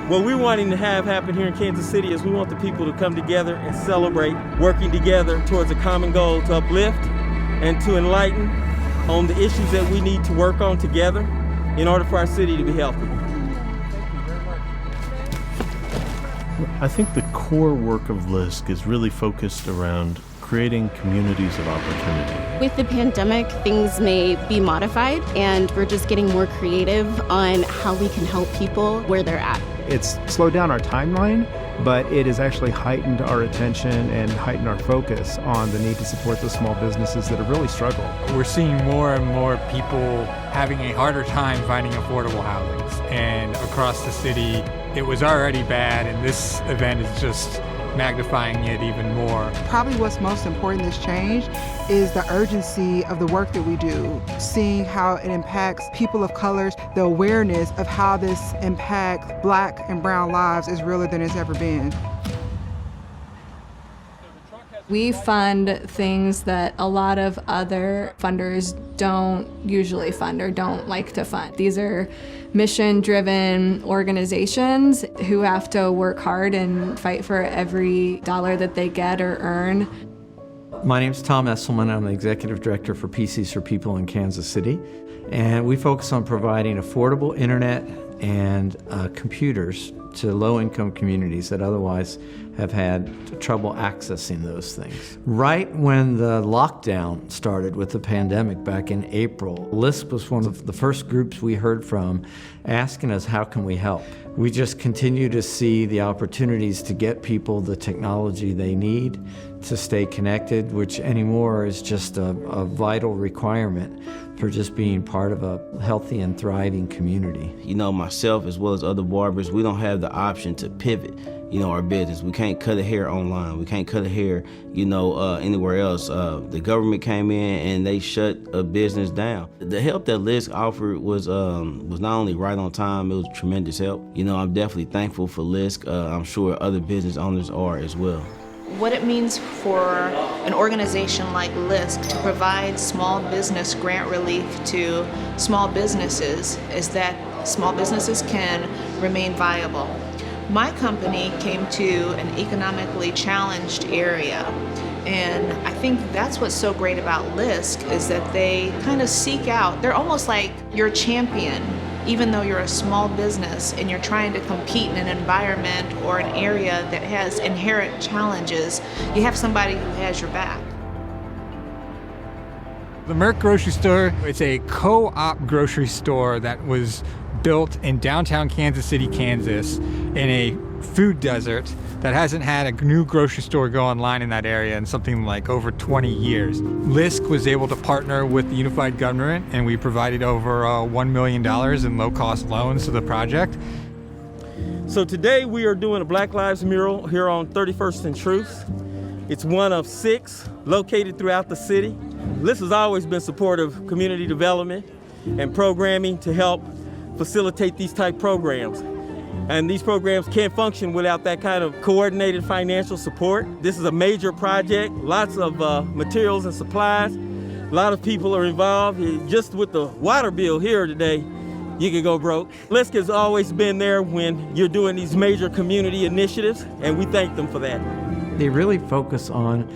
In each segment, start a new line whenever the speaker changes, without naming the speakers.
What we're wanting to have happen here in Kansas City is we want the people to come together and celebrate, working together towards a common goal to uplift and to enlighten on the issues that we need to work on together in order for our city to be healthy.
I think the core work of LISC is really focused around creating communities of opportunity.
With the pandemic, things may be modified, and we're just getting more creative on how we can help people where they're at.
It's slowed down our timeline, but it has actually heightened our attention and heightened our focus on the need to support the small businesses that have really struggled.
We're seeing more and more people having a harder time finding affordable housing. And across the city, it was already bad, and this event is just magnifying it even more.
Probably what's most important that's changed is the urgency of the work that we do, seeing how it impacts people of colors. The awareness of how this impacts Black and brown lives is realer than it's ever been.
We fund things that a lot of other funders don't usually fund or don't like to fund. These are mission-driven organizations who have to work hard and fight for every dollar that they get or earn.
My name's Tom Esselman. I'm the Executive Director for PCs for People in Kansas City. And we focus on providing affordable internet and computers to low-income communities that otherwise have had trouble accessing those things. Right when the lockdown started with the pandemic back in April, LISC was one of the first groups we heard from asking us, how can we help? We just continue to see the opportunities to get people the technology they need to stay connected, which anymore is just a vital requirement for just being part of a healthy and thriving community.
You know, myself as well as other barbers, we don't have the option to pivot, you know, our business. We can't cut a hair online. We can't cut a hair, you know, anywhere else. The government came in and they shut a business down. The help that LISC offered was not only right on time, it was tremendous help. You know, I'm definitely thankful for LISC. I'm sure other business owners are as well.
What it means for an organization like LISC to provide small business grant relief to small businesses is that small businesses can remain viable. My company came to an economically challenged area, and I think that's what's so great about LISC is that they kind of seek out, they're almost like your champion. Even though you're a small business and you're trying to compete in an environment or an area that has inherent challenges, you have somebody who has your back.
The Merck grocery store, it's a co-op grocery store that was built in downtown Kansas City, Kansas, in a food desert that hasn't had a new grocery store go online in that area in something like over 20 years. LISC was able to partner with the unified government, and we provided over $1 million in low-cost loans to the project.
So today we are doing a Black Lives mural here on 31st and Truth. It's one of 6 located throughout the city. LISC has always been supportive of community development and programming to help facilitate these type programs. And these programs can't function without that kind of coordinated financial support. This is a major project, lots of materials and supplies. A lot of people are involved. Just with the water bill here today, you could go broke. LISC has always been there when you're doing these major community initiatives, and we thank them for that.
They really focus on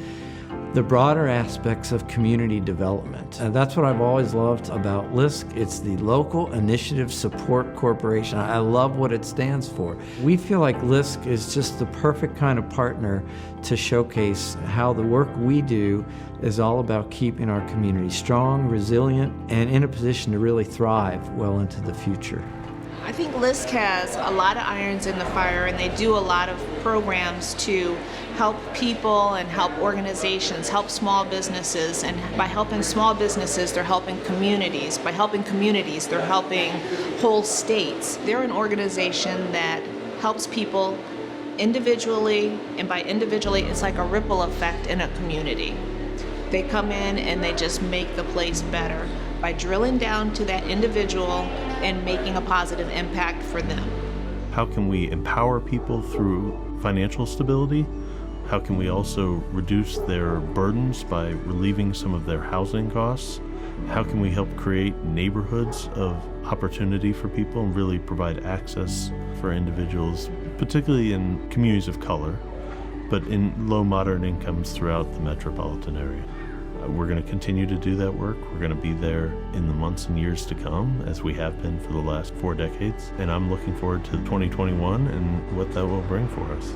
the broader aspects of community development. And that's what I've always loved about LISC. It's the Local Initiative Support Corporation. I love what it stands for. We feel like LISC is just the perfect kind of partner to showcase how the work we do is all about keeping our community strong, resilient, and in a position to really thrive well into the future.
I think LISC has a lot of irons in the fire, and they do a lot of programs to help people and help organizations, help small businesses. And by helping small businesses, they're helping communities. By helping communities, they're helping whole states. They're an organization that helps people individually, and by individually, it's like a ripple effect in a community. They come in and they just make the place better by drilling down to that individual and making a positive impact for them.
How can we empower people through financial stability? How can we also reduce their burdens by relieving some of their housing costs? how can we help create neighborhoods of opportunity for people and really provide access for individuals, particularly in communities of color, but in low moderate incomes throughout the metropolitan area. We're going to continue to do that work. We're going to be there in the months and years to come, as we have been for the last 4 decades. And I'm looking forward to 2021 and what that will bring for us.